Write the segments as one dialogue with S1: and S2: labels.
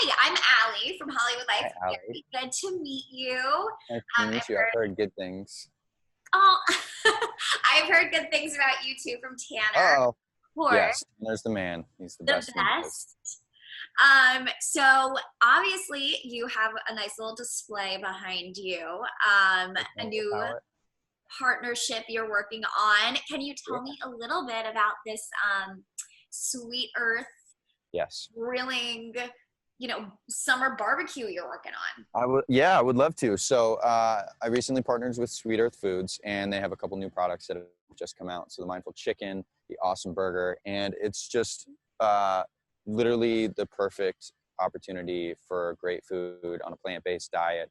S1: Hi, I'm Allie from Hollywood
S2: Hi,
S1: Life.
S2: Allie.
S1: Very good to meet you.
S2: Nice to
S1: I've
S2: meet you. I've
S1: heard,
S2: heard good things.
S1: oh, I've heard good things about you too from Tanner,
S2: Oh,
S1: of course,
S2: yes. There's the man. He's the
S1: the
S2: best in the biz.
S1: best. So obviously you have a nice little display behind you, a
S2: Little
S1: new
S2: palette.
S1: partnership you're working on. Can you
S2: Yeah.
S1: tell me a little bit about this Sweet Earth
S2: Yes.
S1: grilling, summer barbecue you're working on?
S2: I would love to. So I recently partnered with Sweet Earth Foods, and they have a couple new products that have just come out. So the Mindful Chicken, the Awesome Burger, and it's just literally the perfect opportunity for great food on a plant-based diet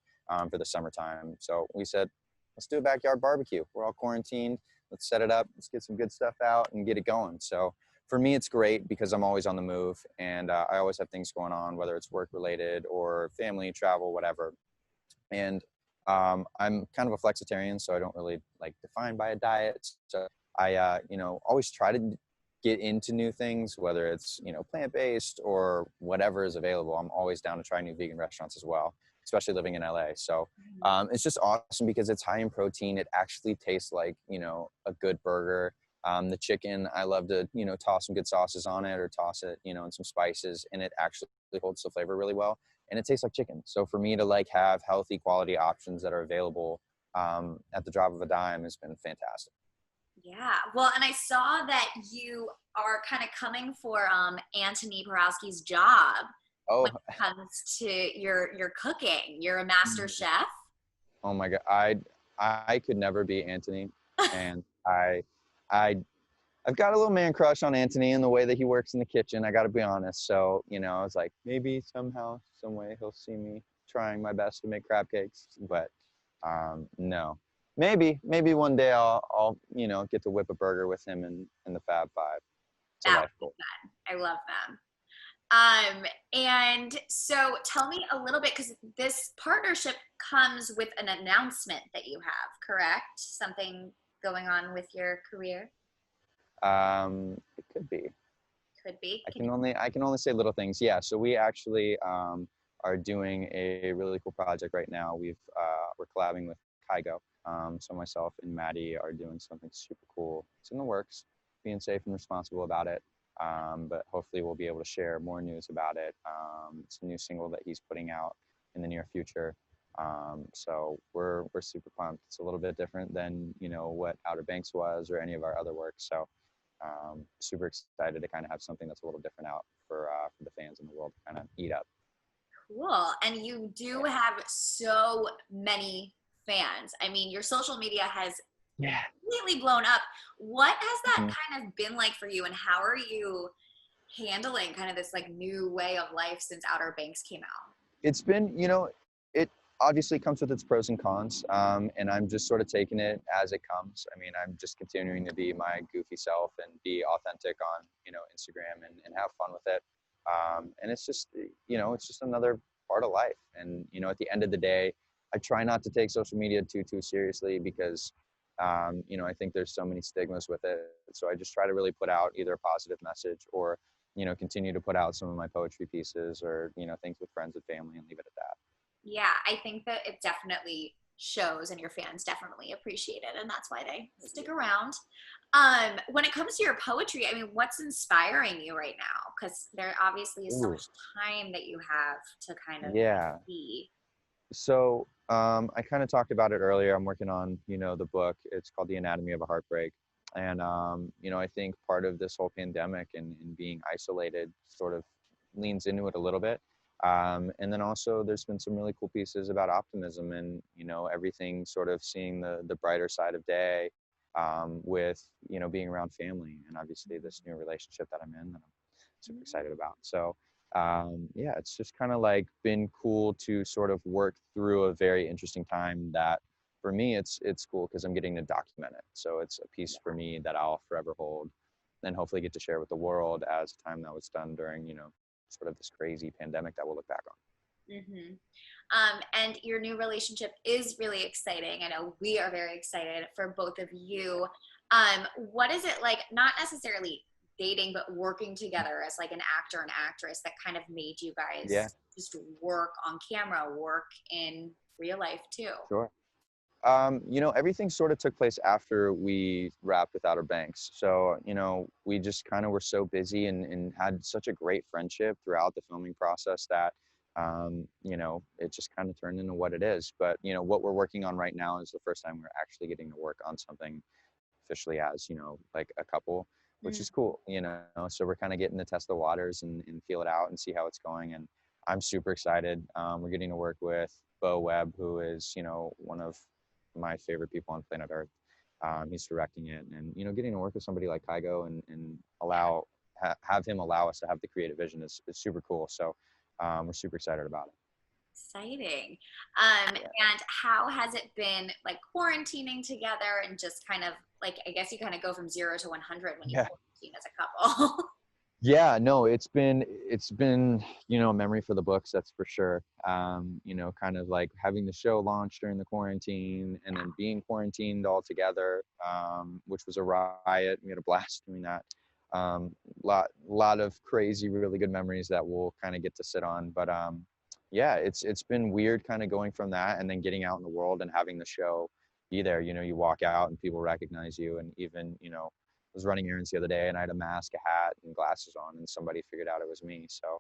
S2: for the summertime. So we said, let's do a backyard barbecue. We're all quarantined. Let's set it up. Let's get some good stuff out and get it going. So for me, it's great because I'm always on the move, and I always have things going on, whether it's work related or family, travel, whatever. And I'm kind of a flexitarian, so I don't really like define by a diet. So I, always try to get into new things, whether it's, plant-based or whatever is available. I'm always down to try new vegan restaurants as well, especially living in LA. So it's just awesome because it's high in protein. It actually tastes like, a good burger. The chicken, I love to, toss some good sauces on it or toss it, and some spices, and it actually holds the flavor really well. And it tastes like chicken. So for me to like have healthy quality options that are available at the drop of a dime has been fantastic.
S1: Yeah, well, and I saw that you are kind of coming for Anthony Borowski's job when
S2: Oh,
S1: it comes to your cooking. You're a master chef.
S2: oh my God. I could never be Anthony. And I I've got a little man crush on Anthony and the way that he works in the kitchen. I got to be honest. So, I was like, maybe somehow, some way he'll see me trying my best to make crab cakes. But no, maybe one day I'll get to whip a burger with him in the Fab Five. It's a
S1: That
S2: life
S1: would be
S2: goal.
S1: fun. I love them. And so tell me a little bit, because this partnership comes with an announcement that you have, correct? Something going on with your career?
S2: It could be.
S1: Could be.
S2: I can only say little things. Yeah. So we actually are doing a really cool project right now. We're collabing with Kygo. So myself and Maddie are doing something super cool. It's in the works, being safe and responsible about it. But hopefully we'll be able to share more news about it. It's a new single that he's putting out in the near future. So we're super pumped. It's a little bit different than what Outer Banks was or any of our other work. So super excited to kind of have something that's a little different out for the fans in the world to kind of eat up.
S1: Cool. And you do have so many fans. I mean, your social media has
S2: Yeah.
S1: completely blown up. What has that
S2: Mhm.
S1: kind of been like for you, and how are you handling kind of this like new way of life since Outer Banks came out?
S2: It's been, it obviously comes with its pros and cons, and I'm just sort of taking it as it comes. I mean, I'm just continuing to be my goofy self and be authentic on, Instagram and have fun with it. And it's just, it's just another part of life. And, at the end of the day, I try not to take social media too seriously because, I think there's so many stigmas with it. So I just try to really put out either a positive message or, continue to put out some of my poetry pieces or, things with friends and family and leave it at that.
S1: Yeah, I think that it definitely shows, and your fans definitely appreciate it, and that's why they stick around. When it comes to your poetry, I mean, what's inspiring you right now? Because there obviously is so
S2: Ooh,
S1: much time that you have to kind of
S2: yeah.
S1: be.
S2: So I kind of talked about it earlier. I'm working on, the book. It's called The Anatomy of a Heartbreak. And, I think part of this whole pandemic and being isolated sort of leans into it a little bit. And then also there's been some really cool pieces about optimism and, everything sort of seeing the brighter side of day with, being around family and obviously this new relationship that I'm in that I'm super excited about. So yeah, it's just kind of like been cool to sort of work through a very interesting time that for me it's cool because I'm getting to document it. So it's a piece for me that I'll forever hold and hopefully get to share with the world as time that was done during, sort of this crazy pandemic that we'll look back on.
S1: Mm-hmm. And your new relationship is really exciting. I know we are very excited for both of you. What is it like, not necessarily dating, but working together as like an actor and actress that kind of made you guys
S2: Yeah.
S1: just work on camera, work in real life too?
S2: Sure. You know, everything sort of took place after we wrapped with Outer Banks. So, you know, we just kind of were so busy and had such a great friendship throughout the filming process that, you know, it just kind of turned into what it is. But, you know, what we're working on right now is the first time we're actually getting to work on something officially as, you know, like a couple, which is cool, you know. So we're kind of getting to test the waters and feel it out and see how it's going. And I'm super excited. We're getting to work with Bo Webb, who is, you know, one of my favorite people on planet Earth. He's directing it, and you know, getting to work with somebody like Kygo and have him allow us to have the creative vision is super cool. So we're super excited about it.
S1: Exciting. And how has it been like quarantining together and just kind of like, I guess you kind of go from 0 to 100 when you quarantine as a couple.
S2: Yeah, no, it's been, you know, a memory for the books, that's for sure. You know, kind of like having the show launch during the quarantine and then being quarantined all together, which was a riot. We had a blast doing that. Lot of crazy, really good memories that we'll kind of get to sit on. But yeah, it's been weird kind of going from that and then getting out in the world and having the show be there. You know, you walk out and people recognize you, and even, you know, was running errands the other day and I had a mask, a hat, and glasses on, and somebody figured out it was me. So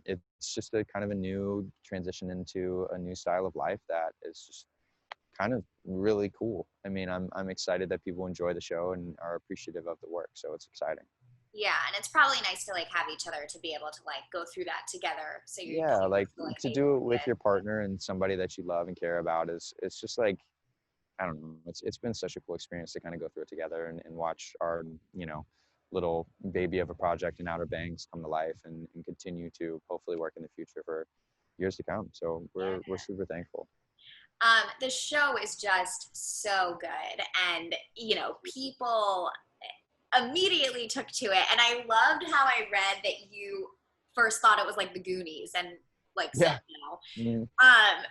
S2: it's just a kind of a new transition into a new style of life that is just kind of really cool. I mean, I'm excited that people enjoy the show and are appreciative of the work. So it's exciting.
S1: Yeah, and it's probably nice to like have each other to be able to like go through that together. So you're
S2: Like
S1: like
S2: to do it with your partner and somebody that you love and care about is, it's just like, I don't know. It's been such a cool experience to kind of go through it together and watch our, you know, little baby of a project in Outer Banks come to life and continue to hopefully work in the future for years to come. So we're super thankful.
S1: The show is just so good, and you know, people immediately took to it, and I loved how I read that you first thought it was like the Goonies and like said no.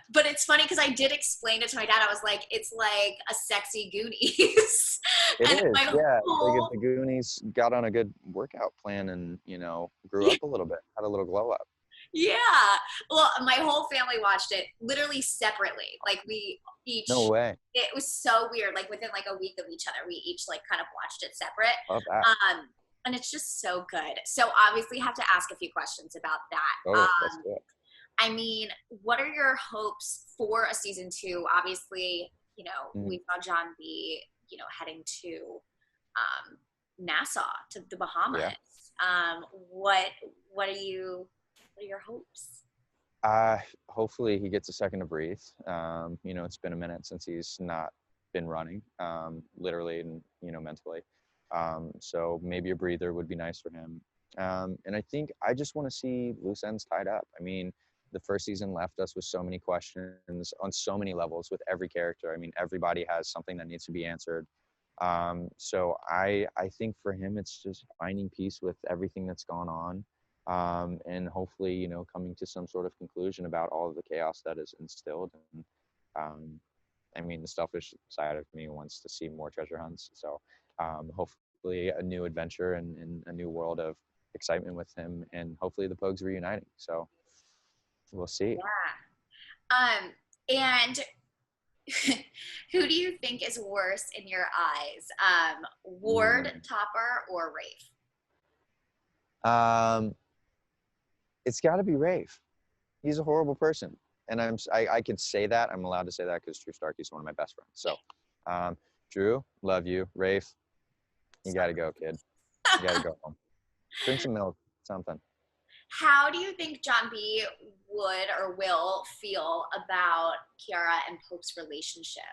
S1: But it's funny because I did explain it to my dad. I was like, it's like a sexy Goonies.
S2: It
S1: And
S2: is,
S1: my
S2: yeah.
S1: whole,
S2: Like if the Goonies got on a good workout plan and, you know, grew up a little bit, had a little glow up.
S1: yeah. Well, my whole family watched it literally separately. Like we
S2: No
S1: each,
S2: way.
S1: it was so weird. Like within like a week of each other, we each like kind of watched it separate.
S2: Love that.
S1: And it's just so good. So obviously have to ask a few questions about that.
S2: Oh, that's good.
S1: I mean, what are your hopes for a season 2? Obviously, you know, we saw John B, you know, heading to Nassau, to the Bahamas.
S2: Yeah.
S1: What are your hopes?
S2: Hopefully he gets a second to breathe. You know, it's been a minute since he's not been running, literally and, you know, mentally. So maybe a breather would be nice for him. And I think I just want to see loose ends tied up. I mean, the first season left us with so many questions on so many levels with every character. I mean, everybody has something that needs to be answered. So I think for him, it's just finding peace with everything that's gone on. And hopefully, you know, coming to some sort of conclusion about all of the chaos that is instilled. And I mean, the selfish side of me wants to see more treasure hunts. So hopefully a new adventure and a new world of excitement with him, and hopefully the Pogues reuniting. So we'll see.
S1: Yeah. And who do you think is worse in your eyes? Ward, Topper, or
S2: Rave? It's got to be Rave. He's a horrible person, and I could say that. I'm allowed to say that because Drew Starkey's one of my best friends. So, Drew, love you. Rave, you got to go, kid. You got to go home. Drink some milk, something.
S1: How do you think John B would or will feel about Kiara and Pope's relationship?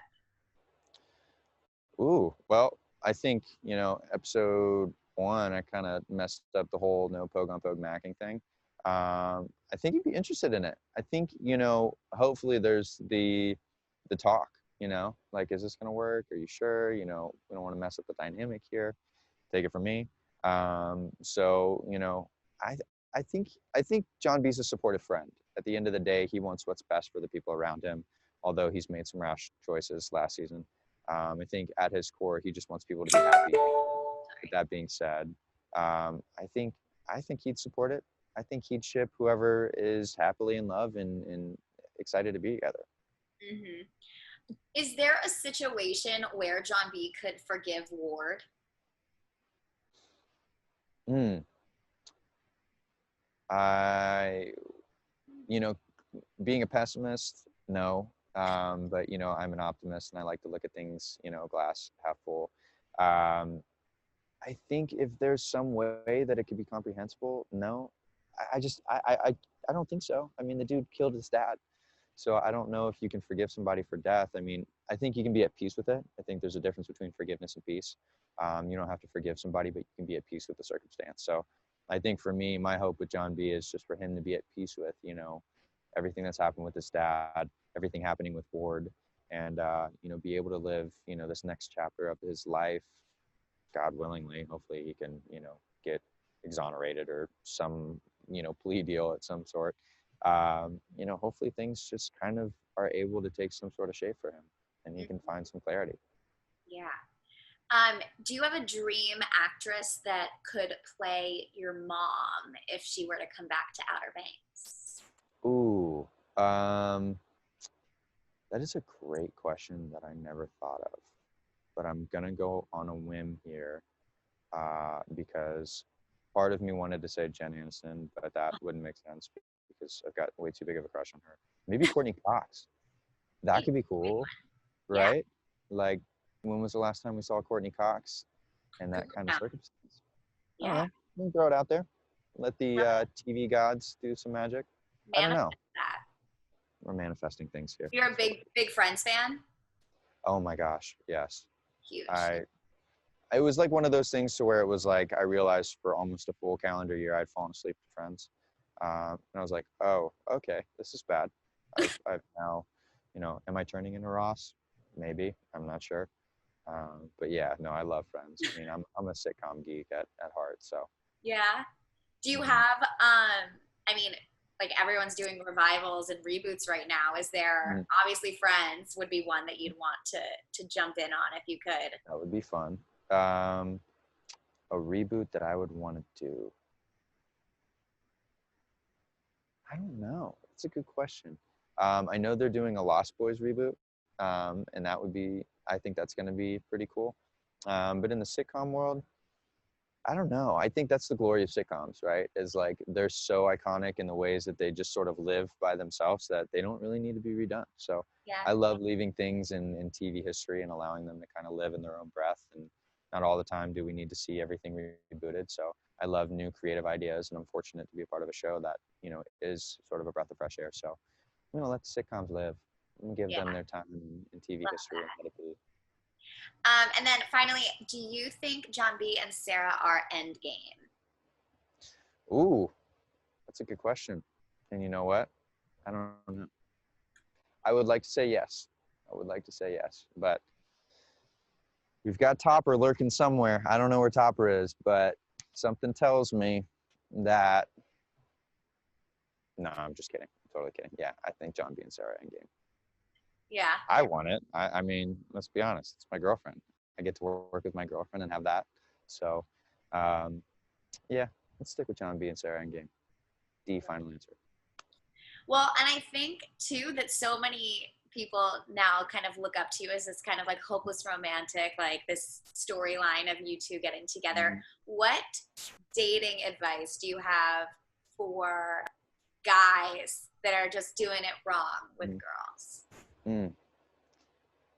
S2: Ooh, well, I think, you know, episode 1, I kind of messed up the whole no Pogue on Pogue macking thing. I think he'd be interested in it. I think, you know, hopefully there's the talk, you know, like, is this going to work? Are you sure? You know, we don't want to mess up the dynamic here. Take it from me. So, you know, I think John B's a supportive friend. At the end of the day, he wants what's best for the people around him, although he's made some rash choices last season. I think at his core, he just wants people to be happy. With that being said, I think he'd support it. I think he'd ship whoever is happily in love and excited to be together.
S1: Hmm. Is there a situation where John B could forgive Ward?
S2: Mm. I, you know, being a pessimist, no. But you know, I'm an optimist, and I like to look at things, you know, glass half full. Um, I think if there's some way that it could be comprehensible, no. I don't think so. I mean, the dude killed his dad. So I don't know if you can forgive somebody for death. I mean, I think you can be at peace with it. I think there's a difference between forgiveness and peace. You don't have to forgive somebody, but you can be at peace with the circumstance. So I think for me, my hope with John B is just for him to be at peace with, you know, everything that's happened with his dad, everything happening with Ward, and, you know, be able to live, you know, this next chapter of his life, God willingly. Hopefully he can, you know, get exonerated or some, you know, plea deal at some sort. You know, hopefully things just kind of are able to take some sort of shape for him and he can find some clarity.
S1: Yeah. Do you have a dream actress that could play your mom if she were to come back to Outer Banks?
S2: Ooh, that is a great question that I never thought of, but I'm gonna go on a whim here because part of me wanted to say Jen Aniston, but that wouldn't make sense because I've got way too big of a crush on her. Maybe Courtney Cox. That could be cool,
S1: Yeah.
S2: right? Like, when was the last time we saw Courtney Cox in that kind of
S1: Yeah.
S2: circumstance? I don't
S1: Yeah.
S2: know. We can throw it out there. Let the TV gods do some magic. I don't know.
S1: Manifest that.
S2: We're manifesting things here.
S1: You're a big Friends fan?
S2: Oh my gosh, yes.
S1: Huge.
S2: It was like one of those things to where it was like I realized for almost a full calendar year I'd fallen asleep to Friends, and I was like, oh, okay, this is bad. I've now, you know, am I turning into Ross? Maybe, I'm not sure. But yeah, no, I love Friends. I mean, I'm a sitcom geek at heart. So
S1: Yeah. Do you
S2: mhm.
S1: have I mean, like everyone's doing revivals and reboots right now. Is there
S2: Mhm.
S1: obviously Friends would be one that you'd want to jump in on if you could?
S2: That would be fun. Um, a reboot that I would want to do. I don't know. That's a good question. I know they're doing a Lost Boys reboot, and that would be. I think that's going to be pretty cool. But in the sitcom world, I don't know. I think that's the glory of sitcoms, right? Is like they're so iconic in the ways that they just sort of live by themselves that they don't really need to be redone. So
S1: Yeah.
S2: I love leaving things in TV history and allowing them to kind of live in their own breath. And not all the time do we need to see everything rebooted. So I love new creative ideas, and I'm fortunate to be a part of a show that, you know, is sort of a breath of fresh air. So I'm gonna let the sitcoms live and give
S1: Yeah.
S2: them their time in TV history and let it be.
S1: And then finally, do you think John B and Sarah are endgame?
S2: Ooh, that's a good question. And you know what? I don't know. I would like to say yes. I would like to say yes, but we've got Topper lurking somewhere. I don't know where Topper is, but something tells me that. No, I'm just kidding. I'm totally kidding. Yeah, I think John B and Sarah Endgame.
S1: Yeah.
S2: I want it. I mean, let's be honest. It's my girlfriend. I get to work with my girlfriend and have that. So, um, yeah, let's stick with John B and Sarah Endgame. D, final answer.
S1: Well, and I think too that so many people now kind of look up to you as this kind of like hopeless romantic, like this storyline of you two getting together.
S2: Mm.
S1: What dating advice do you have for guys that are just doing it wrong with
S2: Mm.
S1: girls?
S2: Mm.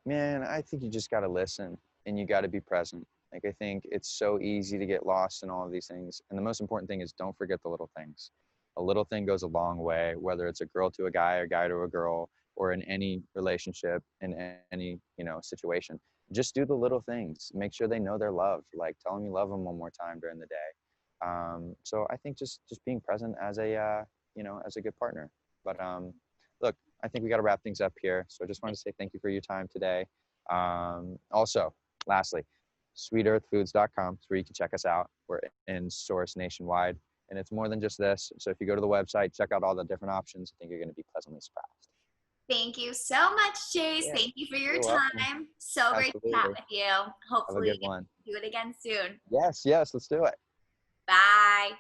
S2: Man, I think you just got to listen and you got to be present. Like, I think it's so easy to get lost in all of these things. And the most important thing is don't forget the little things. A little thing goes a long way, whether it's a girl to a guy, a guy to a girl, or in any relationship, in any, you know, situation. Just do the little things. Make sure they know they're loved. Like, tell them you love them one more time during the day. So I think just being present as a, you know, as a good partner. But look, I think we got to wrap things up here. So I just wanted to say thank you for your time today. Also, lastly, sweetearthfoods.com is where you can check us out. We're in stores nationwide, and it's more than just this. So if you go to the website, check out all the different options. I think you're going to be pleasantly surprised.
S1: Thank you so much, Chase.
S2: Yeah,
S1: Thank you for your
S2: you're welcome.
S1: time. So great to chat
S2: Absolutely.
S1: with you.
S2: Have a
S1: Hopefully,
S2: good one.
S1: we can do it again soon.
S2: Yes, let's do it.
S1: Bye.